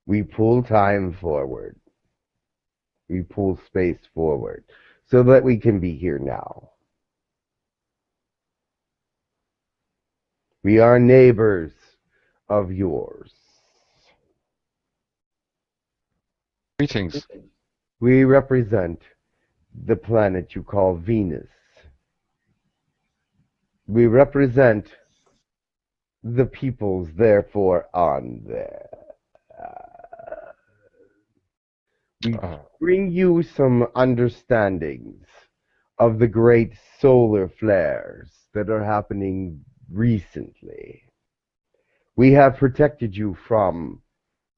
We pull time forward. We pull space forward so that we can be here now. We are neighbors of yours. Greetings. We represent the planet you call Venus. We represent the peoples, therefore, on there. We bring you some understandings of the great solar flares that are happening recently. We have protected you from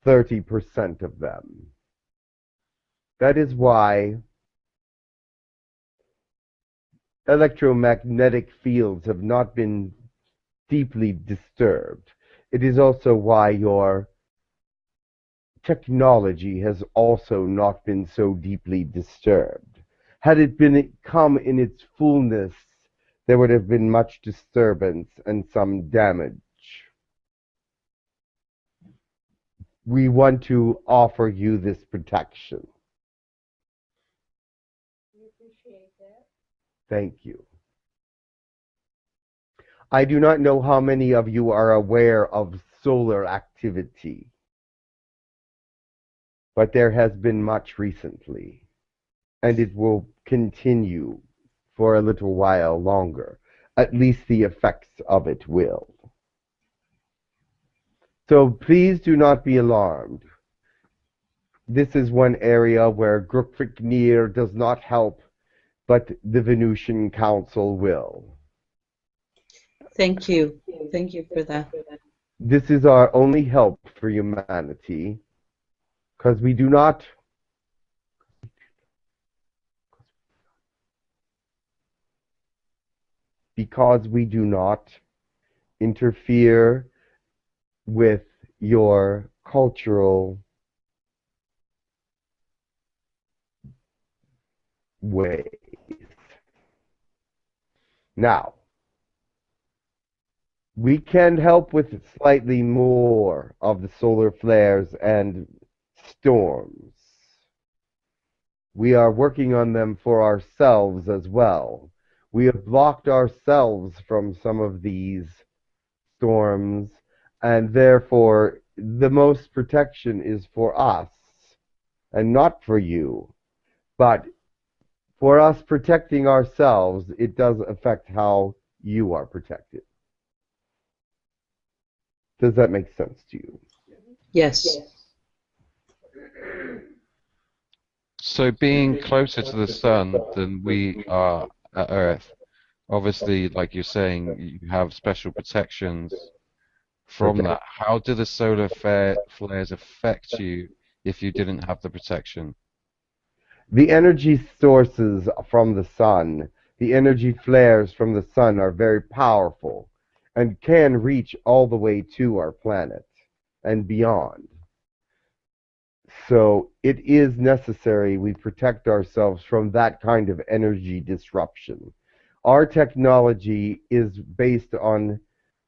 30% of them. That is why electromagnetic fields have not been deeply disturbed. It is also why your technology has also not been so deeply disturbed. Had it come in its fullness, there would have been much disturbance and some damage. We want to offer you this protection. We appreciate that. Thank you. I do not know how many of you are aware of solar activity, but there has been much recently, and it will continue for a little while longer. At least the effects of it will. So please do not be alarmed. This is one area where Girk Fitneer does not help, but the Venusian Council will. Thank you. Thank you for that. This is our only help for humanity, because we do not interfere with your cultural ways. Now, we can help with slightly more of the solar flares and storms. We are working on them for ourselves as well. We have blocked ourselves from some of these storms, and therefore the most protection is for us and not for you. But for us protecting ourselves, it does affect how you are protected. Does that make sense to you? Yes. So being closer to the sun than we are at Earth, obviously, like you're saying, you have special protections from that. How do the solar flares affect you if you didn't have the protection? The energy sources from the sun, the energy flares from the sun are very powerful and can reach all the way to our planet and beyond. So it is necessary we protect ourselves from that kind of energy disruption. Our technology is based on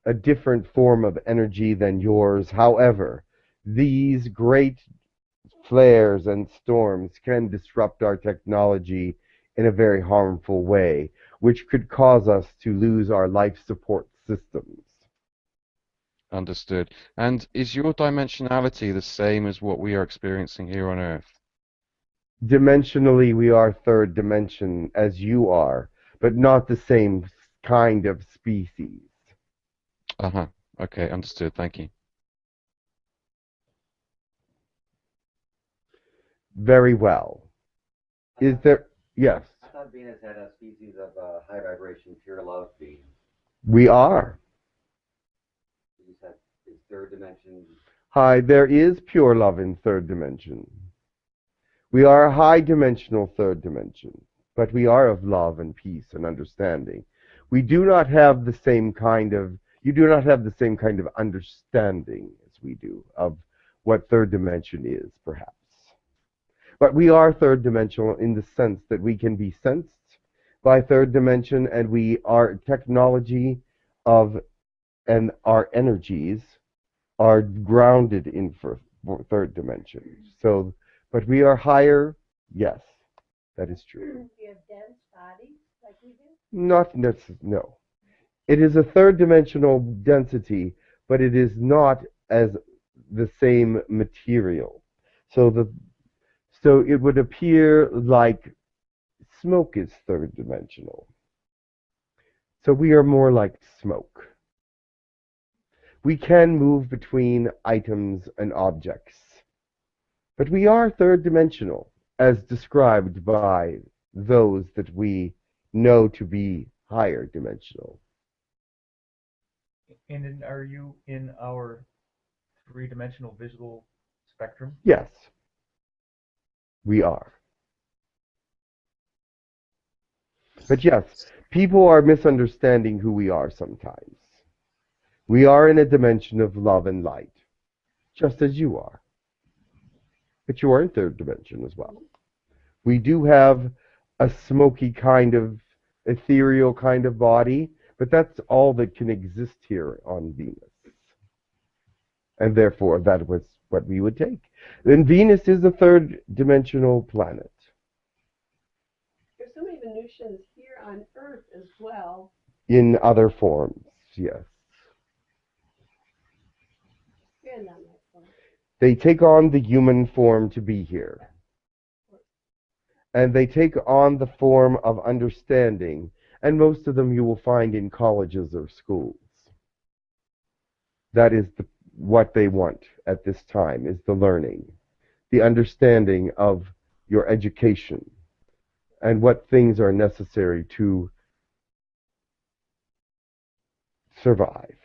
a different form of energy than yours. However, these great flares and storms can disrupt our technology in a very harmful way, which could cause us to lose our life support systems. Understood. And is your dimensionality the same as what we are experiencing here on Earth? Dimensionally, we are third dimension as you are, but not the same kind of species. Uh-huh. Okay, understood. Thank you. Very well. Is there... Yes. I thought Venus had a species of high vibration pure love being. We are. You said is third dimension. Hi, there is pure love in third dimension. We are a high dimensional third dimension, but we are of love and peace and understanding. We do not have the same kind of, you do not have the same kind of understanding as we do of what third dimension is, perhaps. But we are third dimensional in the sense that we can be sensed by third dimension, and we are technology of, and our energies are grounded in third dimension. So, but we are higher. Yes, that is true. We have dense bodies like we do. Not necessarily. No, it is a third dimensional density, but it is not as the same material. So it would appear like smoke is third dimensional. So we are more like smoke. We can move between items and objects, but we are third dimensional, as described by those that we know to be higher dimensional. And are you in our three-dimensional visual spectrum? Yes, we are. But yes, people are misunderstanding who we are sometimes. We are in a dimension of love and light, just as you are. But you are in third dimension as well. We do have a smoky kind of, ethereal kind of body, but that's all that can exist here on Venus. And therefore, that was what we would take. Then Venus is a third dimensional planet. There's so many Venusians here on Earth as well. In other forms, yes. Expand on that one. They take on the human form to be here. And they take on the form of understanding, and most of them you will find in colleges or schools. That is what they want at this time, is the learning, the understanding of your education, and what things are necessary to survive.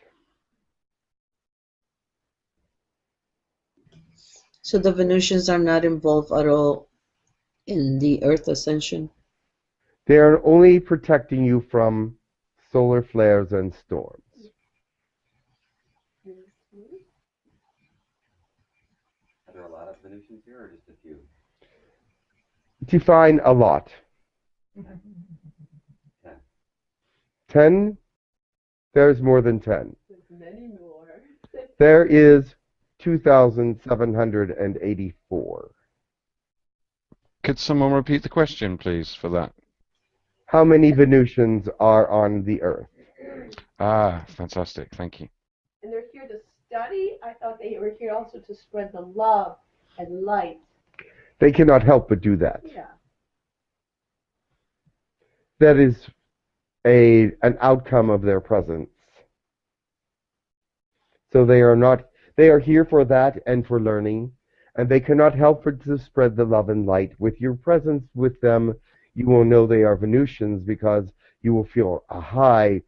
So the Venusians are not involved at all in the Earth ascension? They are only protecting you from solar flares and storms. Are there a lot of Venusians here, or just a few? Define a lot. 10. 10? There's more than 10. There's many more. There is 2,784. Could someone repeat the question, please, for that? How many Venusians are on the Earth? Ah, fantastic. Thank you. And they're here to study. I thought they were here also to spread the love and light. They cannot help but do that. Yeah. That is an outcome of their presence. So they are here for that and for learning, and they cannot help but to spread the love and light. With your presence with them, you will know they are Venusians because you will feel a high,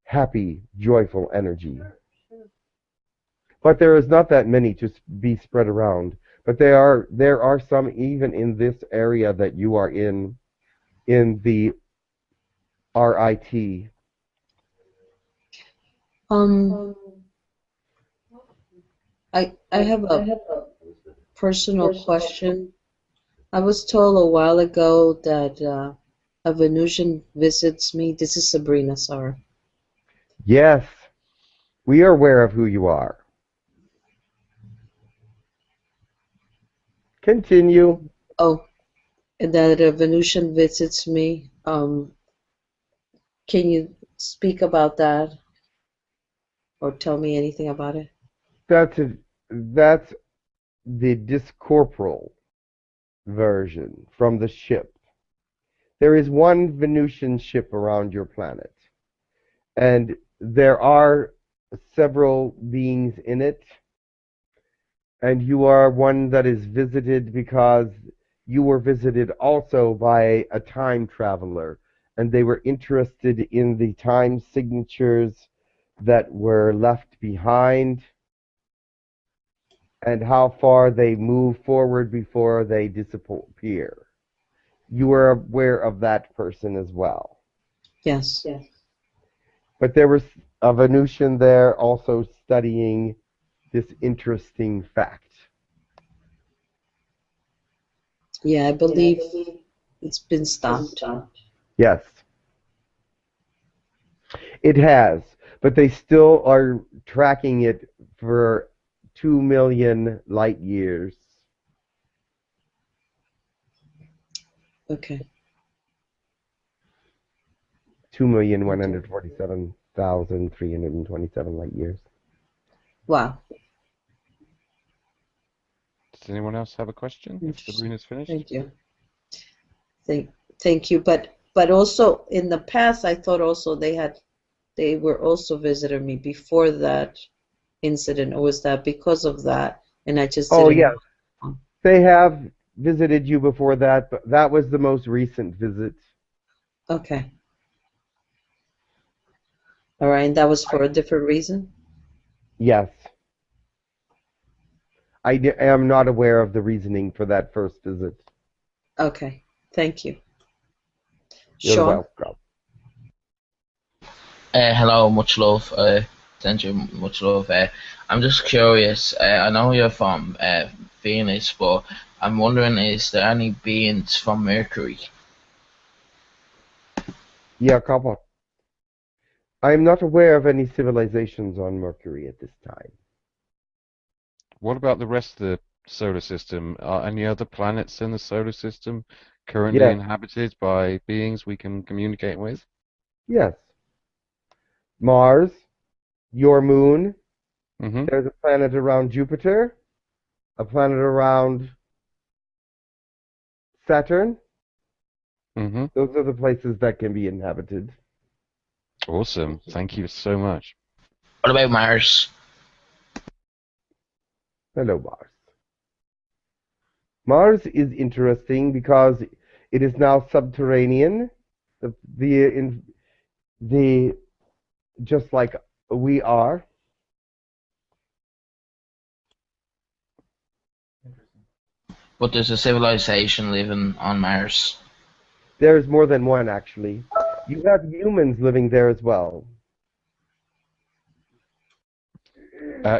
happy, joyful energy. But there is not that many to be spread around. But there are some even in this area that you are in the RIT. I have a personal question. I was told a while ago that a Venusian visits me. This is Sabrina, sorry. Yes, we are aware of who you are. Continue. Oh, that a Venusian visits me. Can you speak about that or tell me anything about it? That's the discorporal version from the ship. There is one Venusian ship around your planet, and there are several beings in it, and you are one that is visited because you were visited also by a time traveler, and they were interested in the time signatures that were left behind and how far they move forward before they disappear. You are aware of that person as well. Yes. But there was a Venusian there also studying this interesting fact. Yeah, I believe it's been stopped. Yes. It has, but they still are tracking it 2 million light years. Okay. 2,147,327 light years. Wow. Does anyone else have a question? If Sabrina's finished. Thank you. Thank you. But also in the past, I thought also they were also visiting me before that incident, or was that because of that? And I just Oh, didn't yes. know. They have visited you before that, but that was the most recent visit. Okay. All right, and that was for a different reason? Yes. I am not aware of the reasoning for that first visit. Okay. Thank you. You're Sean? welcome. Hello, much love. Thank you, much love. I'm just curious. I know you're from Venus, but I'm wondering, is there any beings from Mercury? Yeah, couple. I'm not aware of any civilizations on Mercury at this time. What about the rest of the solar system? Are any other planets in the solar system currently Yes. inhabited by beings we can communicate with? Yes. Mars, your moon. Mm-hmm. There's a planet around Jupiter, a planet around Saturn. Mm-hmm. Those are the places that can be inhabited. Awesome. Thank you so much. What about Mars? Hello, Mars. Mars is interesting because it is now subterranean. Just like we are. Interesting. But there's a civilization living on Mars. There's more than one, actually. You have humans living there as well.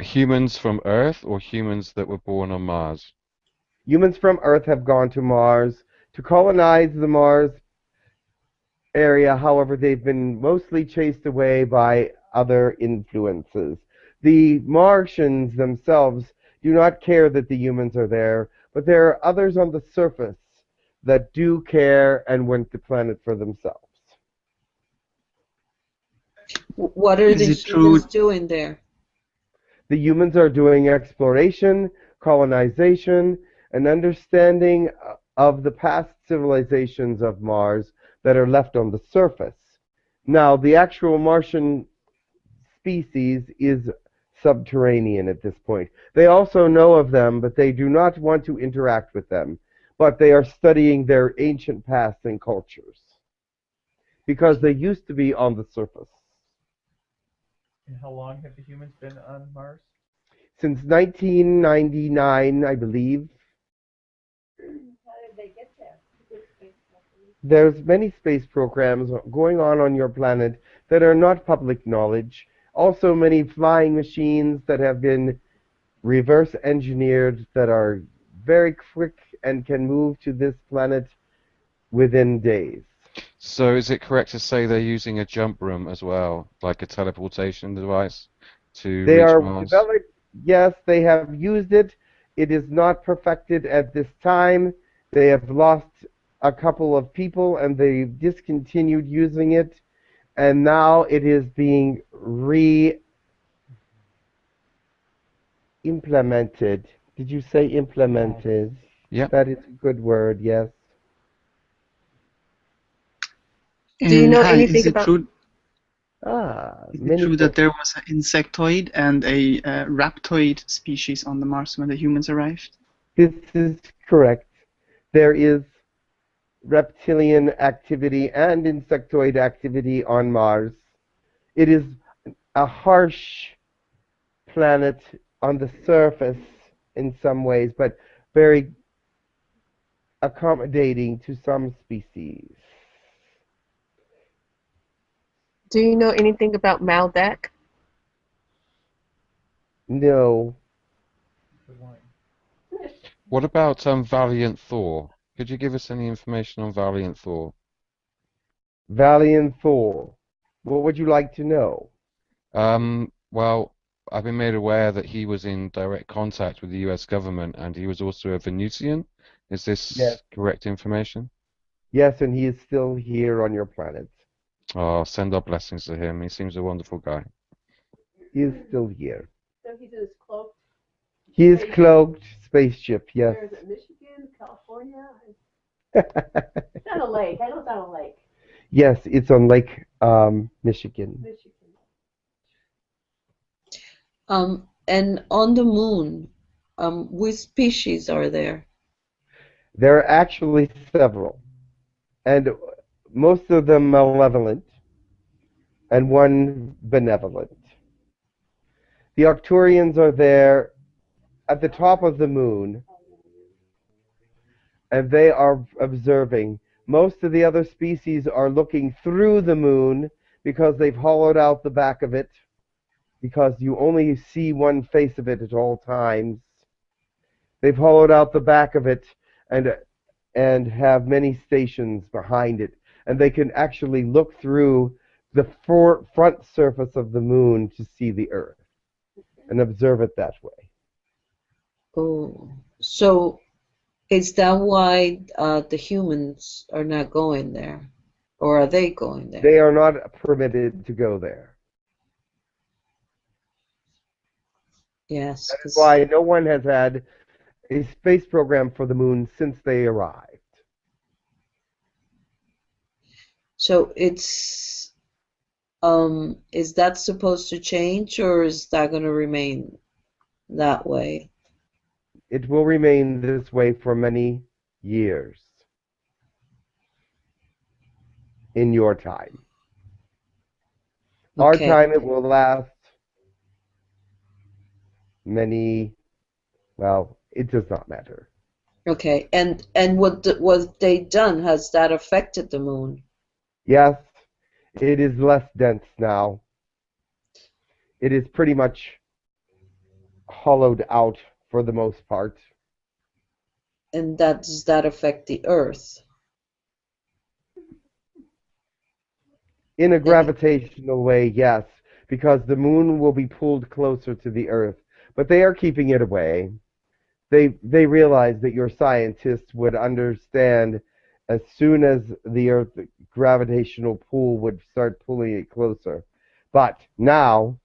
Humans from Earth or humans that were born on Mars? Humans from Earth have gone to Mars to colonize the Mars area. However, they've been mostly chased away by other influences. The Martians themselves do not care that the humans are there, but there are others on the surface that do care and want the planet for themselves. What are the humans doing there? The humans are doing exploration, colonization, and understanding of the past civilizations of Mars that are left on the surface. Now, the actual Martian species is subterranean at this point. They also know of them, but they do not want to interact with them. But they are studying their ancient past and cultures because they used to be on the surface. And how long have the humans been on Mars? Since 1999, I believe. How did they get there? There's many space programs going on your planet that are not public knowledge. Also many flying machines that have been reverse engineered that are very quick and can move to this planet within days. So is it correct to say they're using a jump room as well, like a teleportation device to They reach are Mars? developed, yes, they have used it. It is not perfected at this time. They have lost a couple of people and they discontinued using it. And now it is being re-implemented. Did you say implemented? Yeah. That is a good word, yes. And Do you know hi, anything is it about- true? Is it true that there was an insectoid and a raptoid species on the Mars when the humans arrived? This is correct. There is reptilian activity and insectoid activity on Mars. It is a harsh planet on the surface in some ways, but very accommodating to some species. Do you know anything about Malbec? No. What about Valiant Thor? Could you give us any information on Valiant Thor? Valiant Thor. What would you like to know? Well, I've been made aware that he was in direct contact with the U.S. government, and he was also a Venusian. Is this Yes. correct information? Yes, and he is still here on your planet. Oh, send our blessings to him. He seems a wonderful guy. He is still here. So he's in his cloak. He is cloaked spaceship, yes. Where is it? Michigan, California? It's on a lake. I know it's on a lake. Yes, it's on Lake Michigan. Michigan. And on the moon, which species are there? There are actually several, and most of them malevolent, and one benevolent. The Arcturians are there at the top of the moon, and they are observing. Most of the other species are looking through the moon because they've hollowed out the back of it, because you only see one face of it at all times. They've hollowed out the back of it and have many stations behind it, and they can actually look through the front surface of the moon to see the Earth and observe it that way. Oh, so is that why the humans are not going there? Or are they going there? They are not permitted to go there. Yes. That is why no one has had a space program for the moon since they arrived. So it's is that supposed to change, or is that going to remain that way? It will remain this way for many years in your time. Our Okay. time, it will last many, well, it does not matter. Okay, and what they done, has that affected the moon? Yes, it is less dense now. It is pretty much hollowed out for the most part. And does that affect the Earth? In a gravitational way, yes, because the moon will be pulled closer to the Earth, but they are keeping it away. They realize that your scientists would understand as soon as the Earth gravitational pull would start pulling it closer. But now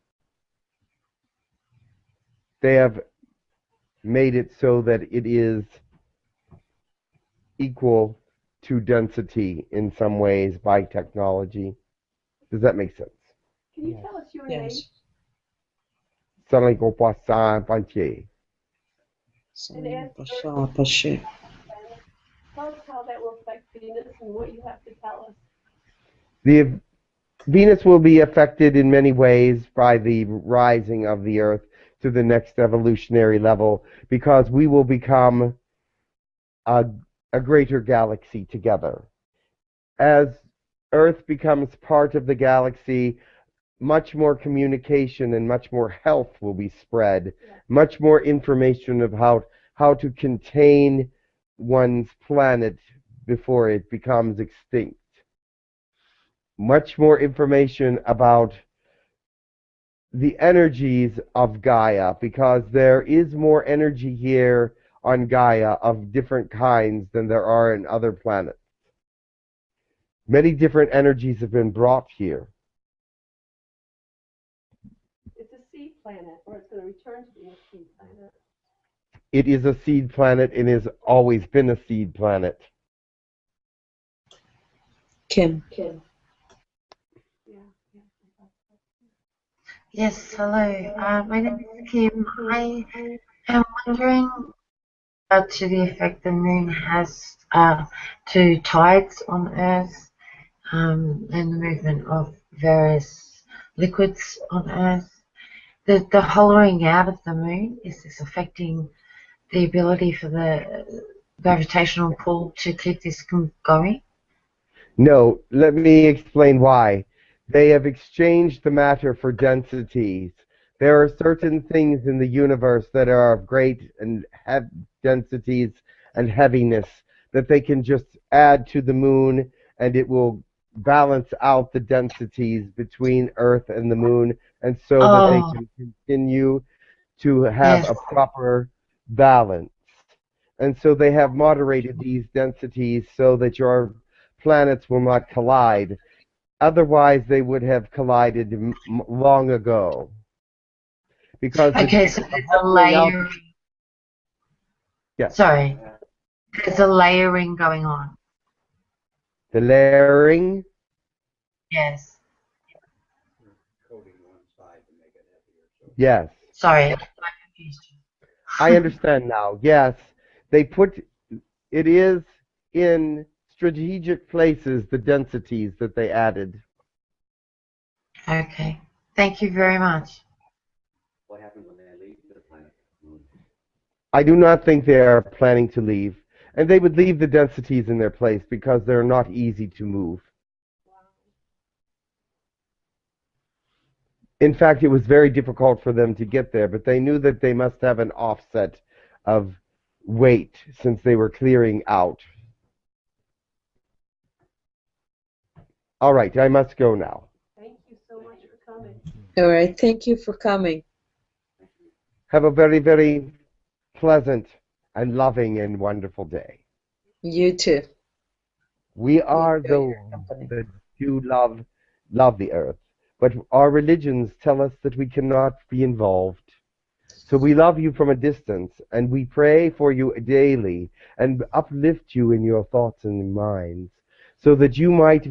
they have made it so that it is equal to density in some ways by technology. Does that make sense? Can you tell us your name? Yes. 𝗖𝗢𝗡𝗧𝗘𝗡𝗧. Tell us how that will affect Venus and what you have to tell us. The Venus will be affected in many ways by the rising of the Earth to the next evolutionary level, because we will become a greater galaxy together. As Earth becomes part of the galaxy, much more communication and much more health will be spread, much more information about how to contain one's planet before it becomes extinct. Much more information about the energies of Gaia, because there is more energy here on Gaia of different kinds than there are in other planets. Many different energies have been brought here. It's a seed planet, or it's going to return to being a seed planet. It is a seed planet and has always been a seed planet. Kim. Yes, hello. My name is Kim. I am wondering to the effect the moon has to tides on Earth and the movement of various liquids on Earth. The hollowing out of the moon, is this affecting the ability for the gravitational pull to keep this going? No, let me explain why. They have exchanged the matter for densities. There are certain things in the universe that are of great and densities and heaviness that they can just add to the moon, and it will balance out the densities between Earth and the moon and so that they can continue to have a proper balance. And so they have moderated these densities so that your planets will not collide. Otherwise, they would have collided long ago. Because okay, so there's a layering. Yes. Sorry, there's a layering going on. The layering? Yes. Yes. Sorry, I confused you. I understand now. Yes. They put it is in strategic places, the densities that they added. Okay. Thank you very much. What happens when they leave the planet? I do not think they are planning to leave. And they would leave the densities in their place because they're not easy to move. In fact, it was very difficult for them to get there, but they knew that they must have an offset of weight since they were clearing out. All right, I must go now. Thank you so much for coming. All right, thank you for coming. Have a very, very pleasant and loving and wonderful day. You too. We are those that do love the earth, but our religions tell us that we cannot be involved. So we love you from a distance, and we pray for you daily and uplift you in your thoughts and minds so that you might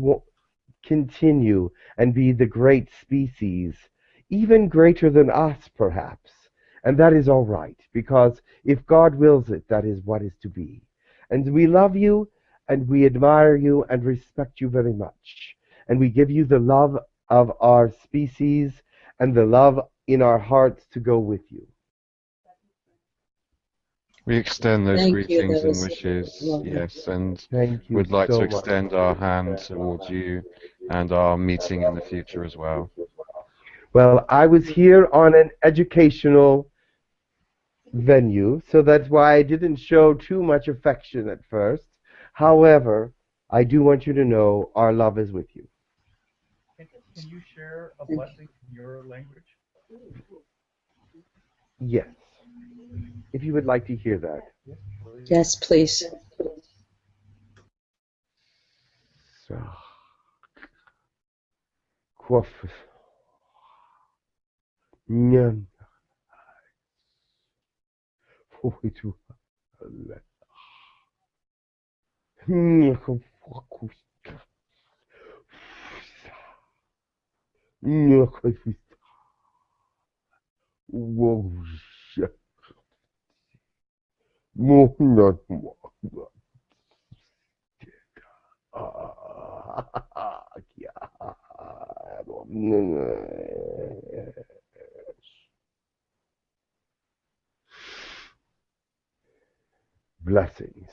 continue and be the great species, even greater than us, perhaps. And that is all right, because if God wills it, that is what is to be. And we love you, and we admire you and respect you very much. And we give you the love of our species and the love in our hearts to go with you. We extend those Thank you, greetings that and was wishes, lovely. yes, and Thank you would like so to much. extend our hand towards you and our meeting in the future as well. Well, I was here on an educational venue, so that's why I didn't show too much affection at first. However, I do want you to know our love is with you. Can you share a blessing in your language? Yes. If you would like to hear that. Yes, please. So, blessings.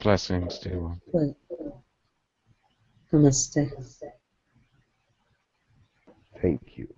Blessings, dear one. Namaste. Thank you.